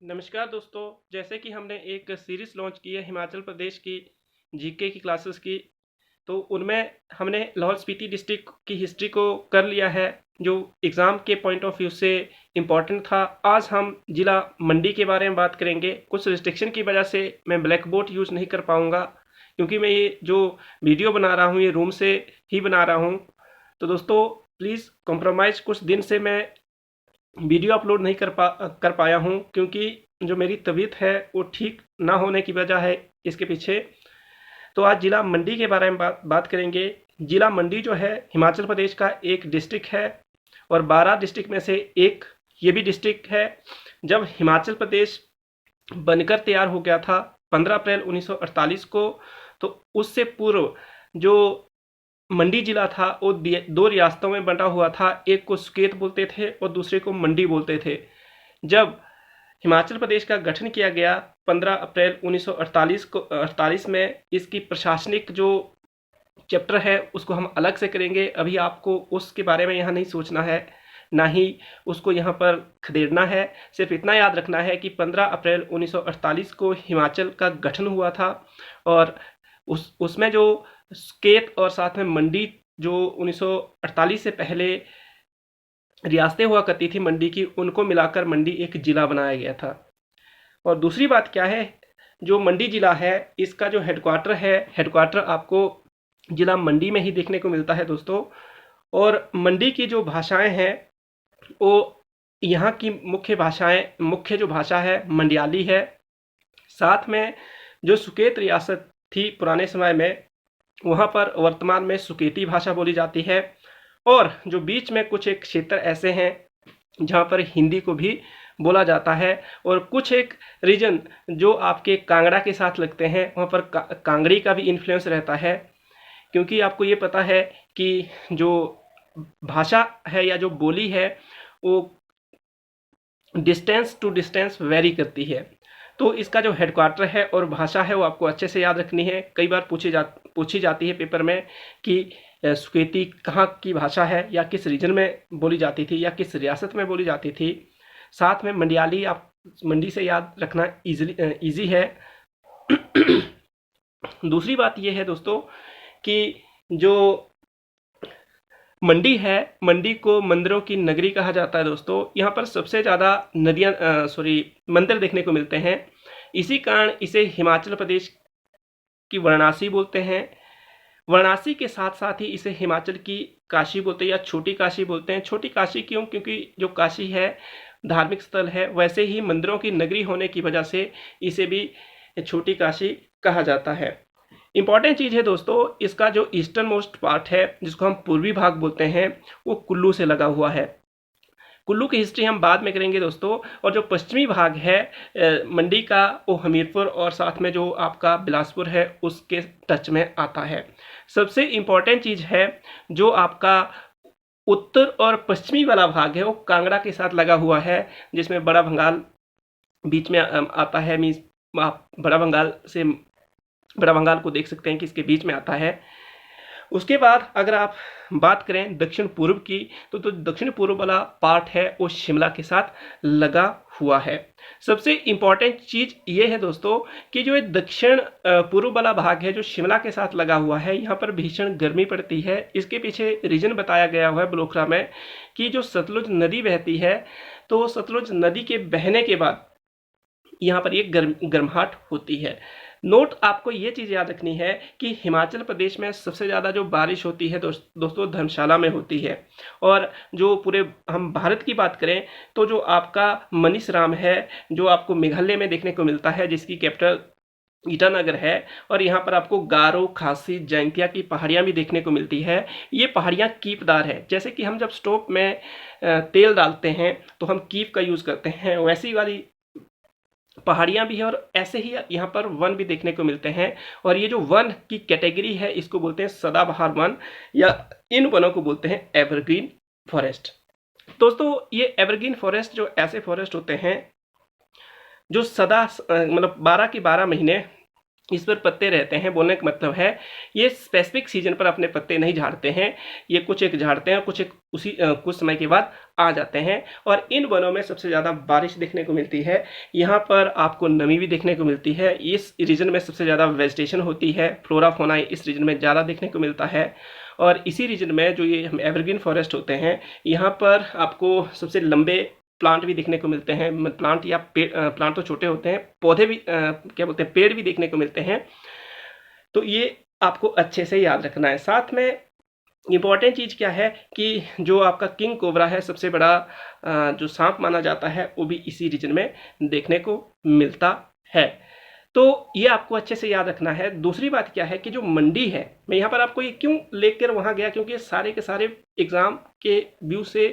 नमस्कार दोस्तों। जैसे कि हमने एक सीरीज़ लॉन्च की है हिमाचल प्रदेश की जीके की क्लासेस की, तो उनमें हमने लाहौल स्पीति डिस्ट्रिक्ट की हिस्ट्री को कर लिया है जो एग्ज़ाम के पॉइंट ऑफ व्यू से इम्पॉर्टेंट था। आज हम ज़िला मंडी के बारे में बात करेंगे। कुछ रिस्ट्रिक्शन की वजह से मैं ब्लैक बोर्ड यूज़ नहीं कर पाऊँगा, क्योंकि मैं ये जो वीडियो बना रहा हूँ ये रूम से ही बना रहा हूँ। तो दोस्तों प्लीज़ कॉम्प्रोमाइज़, कुछ दिन से मैं वीडियो अपलोड नहीं कर पाया हूँ, क्योंकि जो मेरी तबीयत है वो ठीक ना होने की वजह है इसके पीछे। तो आज ज़िला मंडी के बारे में बात करेंगे। ज़िला मंडी जो है हिमाचल प्रदेश का एक डिस्ट्रिक्ट है और 12 डिस्ट्रिक्ट में से एक ये भी डिस्ट्रिक्ट है। जब हिमाचल प्रदेश बनकर तैयार हो गया था 15 अप्रैल 1948 को, तो उससे पूर्व जो मंडी जिला था वो दो रियासतों में बंटा हुआ था। एक को सुकेत बोलते थे और दूसरे को मंडी बोलते थे। जब हिमाचल प्रदेश का गठन किया गया 15 अप्रैल 1948 में, इसकी प्रशासनिक जो चैप्टर है उसको हम अलग से करेंगे। अभी आपको उसके बारे में यहाँ नहीं सोचना है, ना ही उसको यहाँ पर खदेड़ना है। सिर्फ इतना याद रखना है कि 15 अप्रैल 1948 को हिमाचल का गठन हुआ था और उसमें जो सुकेत और साथ में मंडी जो 1948 से पहले रियासतें हुआ करती थी मंडी की, उनको मिलाकर मंडी एक ज़िला बनाया गया था। और दूसरी बात क्या है, जो मंडी ज़िला है इसका जो हेडक्वार्टर आपको ज़िला मंडी में ही देखने को मिलता है दोस्तों। और मंडी की जो भाषाएं हैं वो यहाँ की मुख्य जो भाषा है मंडियाली है। साथ में जो सुकेत रियासत थी पुराने समय में, वहाँ पर वर्तमान में सुकेती भाषा बोली जाती है। और जो बीच में कुछ एक क्षेत्र ऐसे हैं जहाँ पर हिंदी को भी बोला जाता है, और कुछ एक रीजन जो आपके कांगड़ा के साथ लगते हैं वहाँ पर कांगड़ी का भी इन्फ्लुएंस रहता है। क्योंकि आपको ये पता है कि जो भाषा है या जो बोली है वो डिस्टेंस टू डिस्टेंस वेरी करती है। तो इसका जो हेडक्वार्टर है और भाषा है वो आपको अच्छे से याद रखनी है। कई बार पूछी जाती है पेपर में कि सुकेती कहाँ की भाषा है या किस रीजन में बोली जाती थी या किस रियासत में बोली जाती थी। साथ में मंडियाली आप मंडी से याद रखना ईजी है। दूसरी बात ये है दोस्तों कि जो मंडी है, मंडी को मंदिरों की नगरी कहा जाता है दोस्तों। यहाँ पर सबसे ज़्यादा मंदिर देखने को मिलते हैं। इसी कारण इसे हिमाचल प्रदेश की वाराणसी बोलते हैं। वाराणसी के साथ साथ ही इसे हिमाचल की काशी बोलते हैं या छोटी काशी बोलते हैं। छोटी काशी क्यों? क्योंकि जो काशी है धार्मिक स्थल है, वैसे ही मंदिरों की नगरी होने की वजह से इसे भी छोटी काशी कहा जाता है। इंपॉर्टेंट चीज़ है दोस्तों, इसका जो ईस्टर्न मोस्ट पार्ट है जिसको हम पूर्वी भाग बोलते हैं वो कुल्लू से लगा हुआ है। कुल्लू की हिस्ट्री हम बाद में करेंगे दोस्तों। और जो पश्चिमी भाग है मंडी का, वो हमीरपुर और साथ में जो आपका बिलासपुर है उसके टच में आता है। सबसे इम्पॉर्टेंट चीज़ है जो आपका उत्तर और पश्चिमी वाला भाग है वो कांगड़ा के साथ लगा हुआ है, जिसमें बड़ा भंगाल बीच में आता है। मीन्स आप बड़ा भंगाल को देख सकते हैं कि इसके बीच में आता है। उसके बाद अगर आप बात करें दक्षिण पूर्व की, तो दक्षिण पूर्व वाला पार्ट है वो शिमला के साथ लगा हुआ है। सबसे इम्पॉर्टेंट चीज़ ये है दोस्तों कि जो दक्षिण पूर्व वाला भाग है जो शिमला के साथ लगा हुआ है, यहाँ पर भीषण गर्मी पड़ती है। इसके पीछे रीजन बताया गया हुआ है ब्लोखरा में कि जो सतलुज नदी बहती है, तो सतलुज नदी के बहने के बाद यहाँ पर एक गर्माहट होती है। नोट आपको ये चीज़ याद रखनी है कि हिमाचल प्रदेश में सबसे ज़्यादा जो बारिश होती है दोस्तों धर्मशाला में होती है। और जो पूरे हम भारत की बात करें तो जो आपका मनीषराम है जो आपको मेघालय में देखने को मिलता है, जिसकी कैपिटल ईटानगर है। और यहाँ पर आपको गारो, खासी, जैंतिया की पहाड़ियाँ भी देखने को मिलती है। ये पहाड़ियाँ कीपदार है। जैसे कि हम जब स्टोव में तेल डालते हैं तो हम कीप का यूज़ करते हैं, वैसी वाली पहाड़ियाँ भी है। और ऐसे ही यहाँ पर वन भी देखने को मिलते हैं। और ये जो वन की कैटेगरी है इसको बोलते हैं सदाबहार वन, या इन वनों को बोलते हैं एवरग्रीन फॉरेस्ट। दोस्तों ये एवरग्रीन फॉरेस्ट जो ऐसे फॉरेस्ट होते हैं जो सदा मतलब 12 के 12 महीने इस पर पत्ते रहते हैं। बोलने का मतलब है ये स्पेसिफिक सीजन पर अपने पत्ते नहीं झाड़ते हैं, ये कुछ एक झाड़ते हैं, कुछ एक कुछ समय के बाद आ जाते हैं। और इन वनों में सबसे ज़्यादा बारिश देखने को मिलती है, यहाँ पर आपको नमी भी देखने को मिलती है। इस रीजन में सबसे ज़्यादा वेजिटेशन होती है, फ्लोरा फोना इस रीजन में ज़्यादा देखने को मिलता है। और इसी रीजन में जो ये हम एवरग्रीन फॉरेस्ट होते हैं, यहाँ पर आपको सबसे लंबे प्लांट भी देखने को मिलते हैं। प्लांट या प्लांट तो छोटे होते हैं, पौधे भी क्या बोलते हैं, पेड़ भी देखने को मिलते हैं। तो ये आपको अच्छे से याद रखना है। साथ में इम्पॉर्टेंट चीज़ क्या है कि जो आपका किंग कोबरा है, सबसे बड़ा जो सांप माना जाता है, वो भी इसी रीजन में देखने को मिलता है। तो ये आपको अच्छे से याद रखना है। दूसरी बात क्या है कि जो मंडी है, मैं यहाँ पर आपको ये क्यों लेकर वहाँ गया, क्योंकि ये सारे के सारे एग्ज़ाम के व्यू से,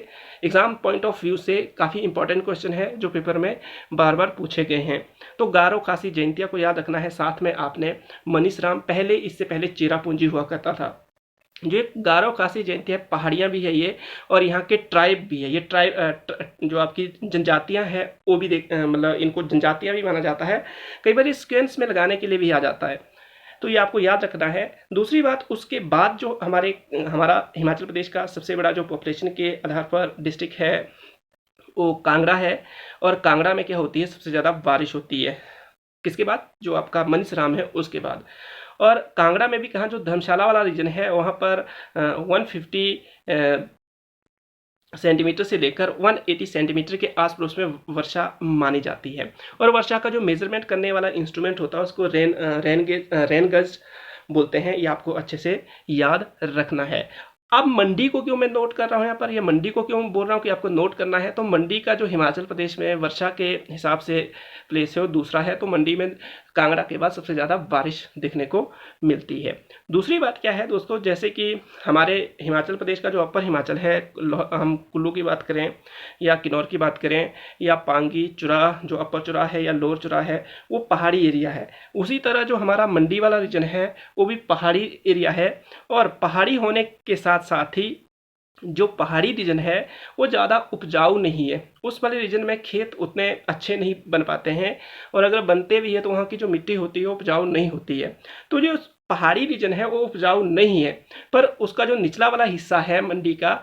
एग्ज़ाम पॉइंट ऑफ व्यू से काफ़ी इंपॉर्टेंट क्वेश्चन है जो पेपर में बार बार पूछे गए हैं। तो गारो खासी जयंतिया को याद रखना है। साथ में आपने मनीषराम, पहले इससे पहले चेरापूंजी हुआ करता था, जो एक गारो खासी जयंती है, पहाड़ियाँ भी है ये, और यहाँ के ट्राइब भी है। ये ट्राइब जो आपकी जनजातियाँ हैं वो भी मतलब इनको जनजातियाँ भी माना जाता है। कई बार इस स्क्वेंस में लगाने के लिए भी आ जाता है, तो ये आपको याद रखना है। दूसरी बात, उसके बाद जो हमारा हिमाचल प्रदेश का सबसे बड़ा जो पॉपुलेशन के आधार पर डिस्ट्रिक्ट है वो कांगड़ा है। और कांगड़ा में क्या होती है, सबसे ज़्यादा बारिश होती है। किसके बाद, जो आपका मनीषराम है उसके बाद। और कांगड़ा में भी कहाँ, जो धर्मशाला वाला रीजन है वहाँ पर 150 सेंटीमीटर से लेकर 180 सेंटीमीटर के आस पड़ोस में वर्षा मानी जाती है। और वर्षा का जो मेजरमेंट करने वाला इंस्ट्रूमेंट होता है उसको रेन गज बोलते हैं। ये आपको अच्छे से याद रखना है। अब मंडी को क्यों मैं नोट कर रहा हूँ यहाँ पर, ये मंडी को क्यों बोल रहा हूँ कि आपको नोट करना है, तो मंडी का जो हिमाचल प्रदेश में वर्षा के हिसाब से प्लेस है वो दूसरा है। तो मंडी में कांगड़ा के बाद सबसे ज़्यादा बारिश देखने को मिलती है। दूसरी बात क्या है दोस्तों, जैसे कि हमारे हिमाचल प्रदेश का जो अपर हिमाचल है, हम कुल्लू की बात करें या किन्नौर की बात करें या पांगी चुराह, जो अपर चुराह है या लोअर चुराह है, वो पहाड़ी एरिया है। उसी तरह जो हमारा मंडी वाला रीजन है वो भी पहाड़ी एरिया है। और पहाड़ी होने के साथ साथ ही जो पहाड़ी रीजन है वो ज़्यादा उपजाऊ नहीं है। उस वाले रीजन में खेत उतने अच्छे नहीं बन पाते हैं, और अगर बनते भी है तो वहाँ की जो मिट्टी होती है वो उपजाऊ नहीं होती है। तो जो पहाड़ी रीजन है वो उपजाऊ नहीं है, पर उसका जो निचला वाला हिस्सा है मंडी का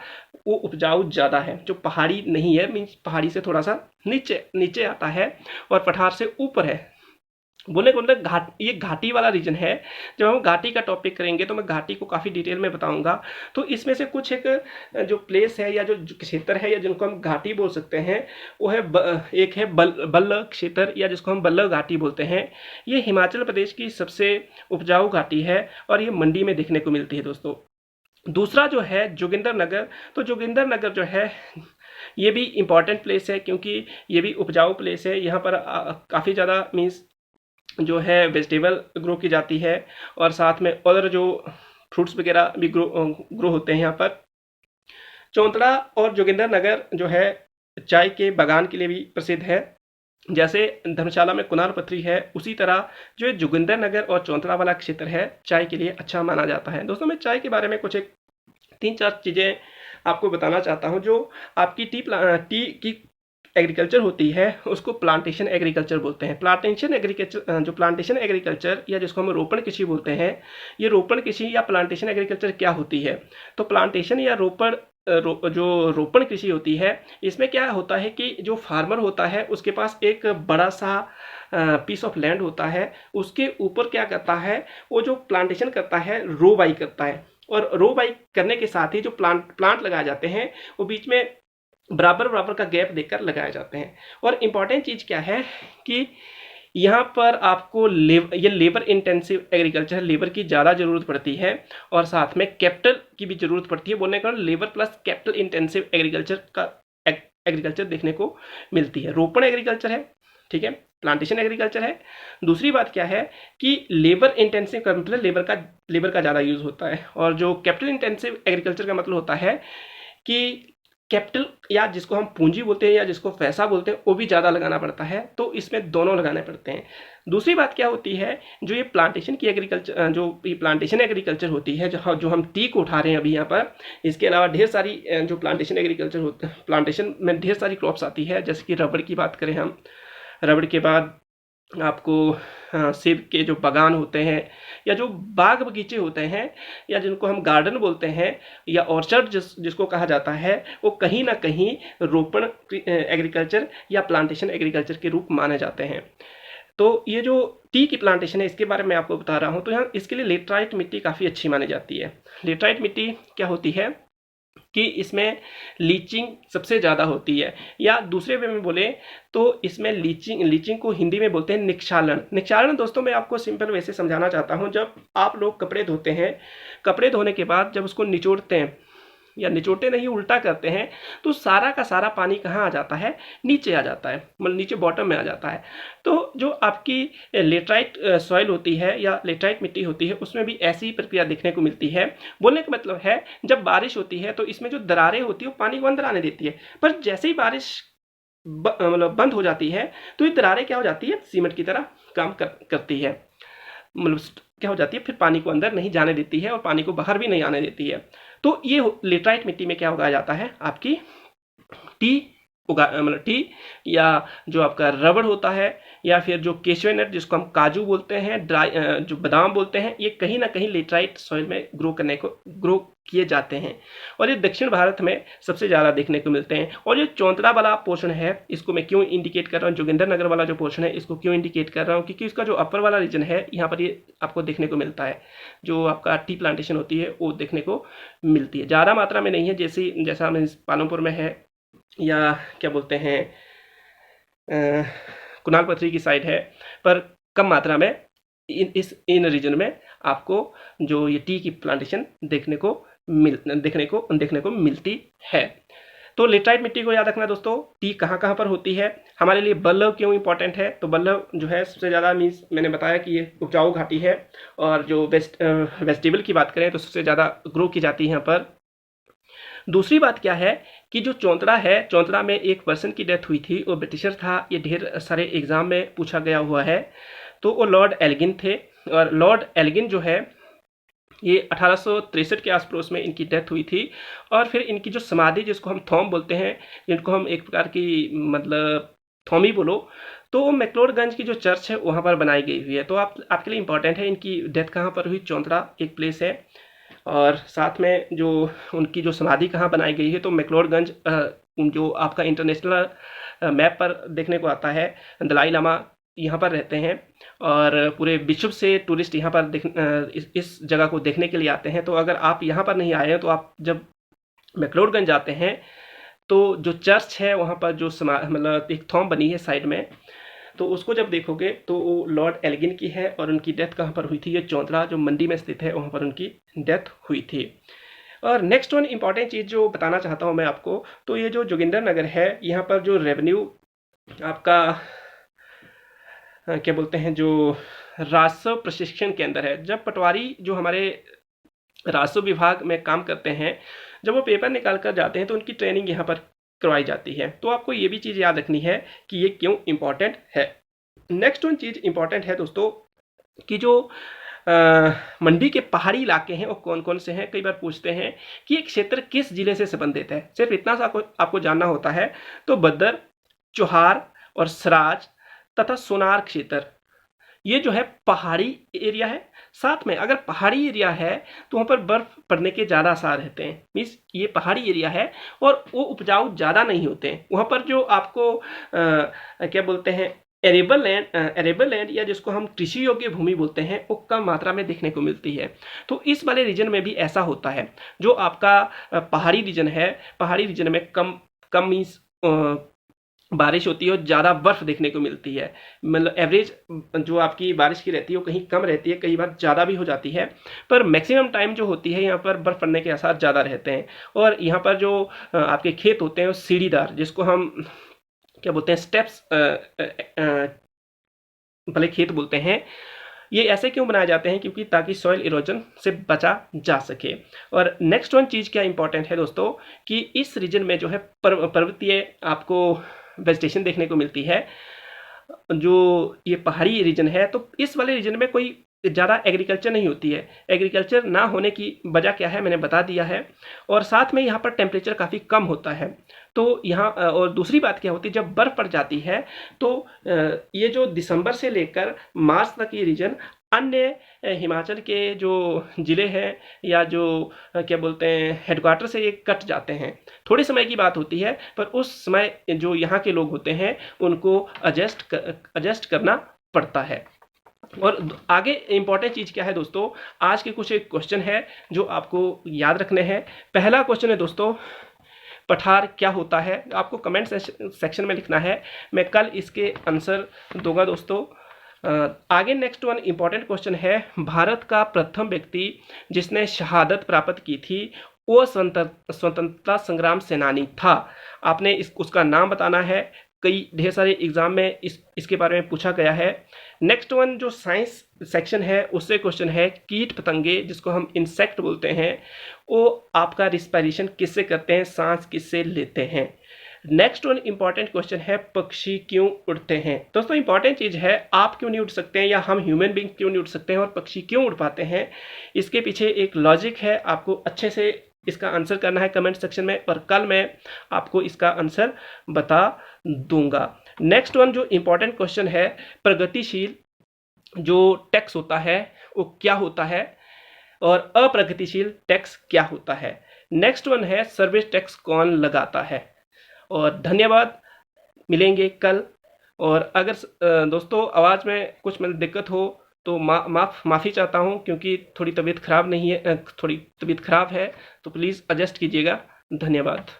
वो उपजाऊ ज़्यादा है। जो पहाड़ी नहीं है, मीन्स पहाड़ी से थोड़ा सा नीचे नीचे आता है और पठार से ऊपर है। बोले को मतलब ये घाटी वाला रीजन है। जब हम घाटी का टॉपिक करेंगे तो मैं घाटी को काफ़ी डिटेल में बताऊंगा। तो इसमें से कुछ एक जो प्लेस है या जो क्षेत्र है या जिनको हम घाटी बोल सकते हैं वो है एक है बल्ल क्षेत्र, या जिसको हम बल्ल घाटी बोलते हैं। ये हिमाचल प्रदेश की सबसे उपजाऊ घाटी है और ये मंडी में देखने को मिलती है दोस्तों। दूसरा जो है जोगिंदर नगर, तो जोगिंदर नगर जो है ये भी इम्पॉर्टेंट प्लेस है, क्योंकि ये भी उपजाऊ प्लेस है। यहाँ पर काफ़ी ज़्यादा मीन्स जो है वेजिटेबल ग्रो की जाती है, और साथ में अदर जो फ्रूट्स वगैरह भी ग्रो होते हैं यहाँ पर। चौंतड़ा और जोगिंदर नगर जो है चाय के बागान के लिए भी प्रसिद्ध है। जैसे धर्मशाला में कुनार पथरी है, उसी तरह जो जोगिंदर नगर और चौंतड़ा वाला क्षेत्र है चाय के लिए अच्छा माना जाता है। दोस्तों, मैं चाय के बारे में कुछ एक 3-4 चीज़ें आपको बताना चाहता हूँ। जो आपकी टी की एग्रीकल्चर होती है उसको प्लांटेशन एग्रीकल्चर बोलते हैं। प्लांटेशन एग्रीकल्चर, जो प्लांटेशन एग्रीकल्चर या जिसको हम रोपण कृषि बोलते हैं, ये रोपण कृषि या प्लांटेशन एग्रीकल्चर क्या होती है। तो प्लांटेशन या जो रोपण कृषि होती है, इसमें क्या होता है कि जो फार्मर होता है उसके पास एक बड़ा सा पीस ऑफ लैंड होता है, उसके ऊपर क्या करता है, वो जो प्लांटेशन करता है रो बाई करता है। और रो बाई करने के साथ ही जो प्लांट लगाए जाते हैं वो बीच में बराबर का गैप देकर लगाए जाते हैं। और इम्पॉर्टेंट चीज़ क्या है कि यहाँ पर आपको ये लेबर इंटेंसिव एग्रीकल्चर, लेबर की ज़्यादा ज़रूरत पड़ती है और साथ में कैपिटल की भी ज़रूरत पड़ती है। बोलने का labour plus capital intensive agriculture देखने को मिलती है। रोपण एग्रीकल्चर है, ठीक है, प्लांटेशन एग्रीकल्चर है। दूसरी बात क्या है कि लेबर इंटेंसिव का मतलब लेबर का ज़्यादा यूज़ होता है, और जो कैपिटल इंटेंसिव एग्रीकल्चर का मतलब होता है कि कैपिटल या जिसको हम पूंजी बोलते हैं या जिसको पैसा बोलते हैं वो भी ज़्यादा लगाना पड़ता है। तो इसमें दोनों लगाने पड़ते हैं। दूसरी बात क्या होती है, जो ये प्लांटेशन की एग्रीकल्चर, जो ये प्लांटेशन एग्रीकल्चर होती है, जो हम टी को उठा रहे हैं अभी यहाँ पर, इसके अलावा ढेर सारी जो प्लांटेशन एग्रीकल्चर होते हैं, प्लांटेशन में ढेर सारी क्रॉप्स आती है। जैसे कि रबड़ की बात करें हम, रबड़ के बाद आपको सेब के जो बागान होते हैं या जो बाग बगीचे होते हैं या जिनको हम गार्डन बोलते हैं या ऑर्चर्ड जिसको कहा जाता है, वो कहीं ना कहीं रोपण एग्रीकल्चर या प्लांटेशन एग्रीकल्चर के रूप माने जाते हैं। तो ये जो टी की प्लांटेशन है इसके बारे में आपको बता रहा हूँ। तो यहाँ इसके लिए लेटराइट मिट्टी काफ़ी अच्छी मानी जाती है। लेटराइट मिट्टी क्या होती है कि इसमें लीचिंग सबसे ज़्यादा होती है, या दूसरे वे में बोले तो इसमें लीचिंग को हिंदी में बोलते हैं निक्षालन। निक्षालन दोस्तों मैं आपको सिंपल वैसे समझाना चाहता हूँ। जब आप लोग कपड़े धोते हैं, कपड़े धोने के बाद जब उसको निचोड़ते हैं, या निचोड़ते नहीं उल्टा करते हैं, तो सारा का सारा पानी कहाँ आ जाता है, नीचे आ जाता है, मतलब नीचे बॉटम में आ जाता है। तो जो आपकी लेटराइट सॉइल होती है या लेटराइट मिट्टी होती है उसमें भी ऐसी प्रक्रिया देखने को मिलती है। बोलने का मतलब है जब बारिश होती है तो इसमें जो दरारें होती है वो पानी को अंदर आने देती है, पर जैसे ही बारिश मतलब बंद हो जाती है तो ये दरारें क्या हो जाती है, सीमेंट की तरह काम करती है, मतलब क्या हो जाती है, फिर पानी को अंदर नहीं जाने देती है और पानी को बाहर भी नहीं आने देती है। तो ये लेटराइट मिट्टी में क्या उगाया जाता है, आपकी टी मतलब टी, या जो आपका रबड़ होता है, या फिर जो केशवे नट जिसको हम काजू बोलते हैं, ड्राई जो बादाम बोलते हैं, ये कहीं ना कहीं लेटराइट सॉइल में ग्रो किए जाते हैं। और ये दक्षिण भारत में सबसे ज़्यादा देखने को मिलते हैं। और ये चौंतरा वाला पोर्शन है, इसको मैं क्यों इंडिकेट कर रहा हूँ, जोगिंदर नगर वाला जो पोर्शन है इसको क्यों इंडिकेट कर रहा हूँ, क्योंकि इसका जो अपर वाला रीजन है यहाँ पर ये आपको देखने को मिलता है। जो आपका टी प्लांटेशन होती है वो देखने को मिलती है, ज़्यादा मात्रा में नहीं है जैसा हमें पालमपुर में है, या क्या बोलते हैं कुणाल पथरी की साइड है, पर कम मात्रा में इन रीजन में आपको जो ये टी की प्लांटेशन देखने को मिलती है। तो लेटराइट मिट्टी को याद रखना दोस्तों। टी कहाँ कहाँ पर होती है, हमारे लिए बल्लभ क्यों इंपॉर्टेंट है, तो बल्लभ जो है सबसे ज़्यादा मीन्स मैंने बताया कि ये उपजाऊ घाटी है। और जो वेजिटेबल की बात करें तो सबसे ज़्यादा ग्रो की जाती है यहाँ पर। दूसरी बात क्या है कि जो चौंतरा है, चौंतरा में एक पर्सन की डेथ हुई थी, वो ब्रिटिशर था, ये ढेर सारे एग्जाम में पूछा गया हुआ है। तो वो लॉर्ड एल्गिन थे, और लॉर्ड एल्गिन जो है ये 1863 के आस पड़ोस में इनकी डेथ हुई थी। और फिर इनकी जो समाधि जिसको हम थॉम बोलते हैं, जिनको हम एक प्रकार की मतलब थॉमी बोलो, तो मैक्लोडगंज की जो चर्च है वहाँ पर बनाई गई हुई है। तो आपके लिए इंपॉर्टेंट है इनकी डेथ कहाँ पर हुई, चौंतरा एक प्लेस है। और साथ में जो उनकी जो समाधि कहाँ बनाई गई है, तो मैक्लोडगंज जो आपका इंटरनेशनल मैप पर देखने को आता है, दलाई लामा यहाँ पर रहते हैं और पूरे विश्व से टूरिस्ट यहाँ पर इस जगह को देखने के लिए आते हैं। तो अगर आप यहाँ पर नहीं आए हैं तो आप जब मैक्लोडगंज जाते हैं तो जो चर्च है वहाँ पर जो मतलब एक थॉम बनी है साइड में, तो उसको जब देखोगे तो वो लॉर्ड एल्गिन की है। और उनकी डेथ कहाँ पर हुई थी, ये चौंतरा जो मंडी में स्थित है वहाँ पर उनकी डेथ हुई थी। और नेक्स्ट वन इंपॉर्टेंट चीज़ जो बताना चाहता हूँ मैं आपको, तो ये जो जोगिंदर नगर है यहाँ पर जो रेवेन्यू आपका क्या बोलते हैं, जो राजस्व प्रशिक्षण केंद्र है, जब पटवारी जो हमारे राजस्व विभाग में काम करते हैं, जब वो पेपर निकाल कर जाते हैं तो उनकी ट्रेनिंग यहाँ पर करवाई जाती है। तो आपको ये भी चीज़ याद रखनी है कि ये क्यों इम्पॉर्टेंट है। नेक्स्ट वन चीज़ इम्पॉर्टेंट है दोस्तों कि जो मंडी के पहाड़ी इलाके हैं वो कौन कौन से हैं। कई बार पूछते हैं कि एक क्षेत्र किस जिले से संबंधित है, सिर्फ इतना सा आपको जानना होता है। तो बद्दर, चोहार और सराज तथा सोनार क्षेत्र, ये जो है पहाड़ी एरिया है। साथ में अगर पहाड़ी एरिया है तो वहाँ पर बर्फ़ पड़ने के ज़्यादा आसार रहते हैं, मीन्स ये पहाड़ी एरिया है और वो उपजाऊ ज़्यादा नहीं होते हैं। वहाँ पर जो आपको क्या बोलते हैं एरेबल लैंड या जिसको हम कृषि योग्य भूमि बोलते हैं, वो कम मात्रा में देखने को मिलती है। तो इस वाले रीजन में भी ऐसा होता है। जो आपका पहाड़ी रीजन है, पहाड़ी रीजन में कम मीन्स बारिश होती है और ज़्यादा बर्फ़ देखने को मिलती है। मतलब एवरेज जो आपकी बारिश की रहती है वो कहीं कम रहती है, कई बार ज़्यादा भी हो जाती है, पर मैक्सिमम टाइम जो होती है यहाँ पर बर्फ़ पड़ने के आसार ज़्यादा रहते हैं। और यहाँ पर जो आपके खेत होते हैं वो सीढ़ीदार, जिसको हम क्या बोलते हैं, स्टेप्स भले खेत बोलते हैं, ये ऐसे क्यों बनाए जाते हैं, क्योंकि ताकि सॉइल इरोजन से बचा जा सके। और नेक्स्ट वन चीज़ क्या इंपॉर्टेंट है दोस्तों कि इस रीजन में जो है पर्वतीय आपको वेजिटेशन देखने को मिलती है। जो ये पहाड़ी रीजन है तो इस वाले रीजन में कोई ज़्यादा एग्रीकल्चर नहीं होती है। एग्रीकल्चर ना होने की वजह क्या है मैंने बता दिया है, और साथ में यहाँ पर टेम्परेचर काफ़ी कम होता है। तो यहाँ और दूसरी बात क्या होती है, जब बर्फ़ पड़ जाती है तो ये जो दिसंबर से लेकर मार्च तक ये रीजन अन्य हिमाचल के जो ज़िले हैं या जो क्या बोलते हैं हेडक्वार्टर से ये कट जाते हैं। थोड़े समय की बात होती है, पर उस समय जो यहाँ के लोग होते हैं उनको एडजस्ट करना पड़ता है। और आगे इम्पॉर्टेंट चीज़ क्या है दोस्तों, आज के कुछ एक क्वेश्चन है जो आपको याद रखने हैं। पहला क्वेश्चन है दोस्तों, पठार क्या होता है? आपको कमेंट सेक्शन में लिखना है, मैं कल इसके आंसर दूंगा दोस्तों। आगे नेक्स्ट वन इम्पॉर्टेंट क्वेश्चन है, भारत का प्रथम व्यक्ति जिसने शहादत प्राप्त की थी वो स्वतंत्रता संग्राम सेनानी था। आपने उसका नाम बताना है। कई ढेर सारे एग्जाम में इसके बारे में पूछा गया है। नेक्स्ट वन जो साइंस सेक्शन है उससे क्वेश्चन है, कीट पतंगे जिसको हम इंसेक्ट बोलते हैं वो आपका रिस्पायरेशन किससे करते हैं, सांस किससे लेते हैं। नेक्स्ट वन इंपॉर्टेंट क्वेश्चन है, पक्षी क्यों उड़ते हैं। दोस्तों इंपॉर्टेंट चीज़ है, आप क्यों नहीं उड़ सकते हैं या हम ह्यूमन बींग क्यों नहीं उड़ सकते हैं और पक्षी क्यों उड़ पाते हैं, इसके पीछे एक लॉजिक है। आपको अच्छे से इसका आंसर करना है कमेंट सेक्शन में, और कल मैं आपको इसका आंसर बता दूंगा। नेक्स्ट वन जो इंपॉर्टेंट क्वेश्चन है, प्रगतिशील जो टैक्स होता है वो क्या होता है और अप्रगतिशील टैक्स क्या होता है। नेक्स्ट वन है, सर्विस टैक्स कौन लगाता है। और धन्यवाद, मिलेंगे कल। और अगर दोस्तों आवाज़ में कुछ मतलब दिक्कत हो तो माफ़ी चाहता हूँ, क्योंकि थोड़ी तबीयत ख़राब है, तो प्लीज़ एडजस्ट कीजिएगा। धन्यवाद।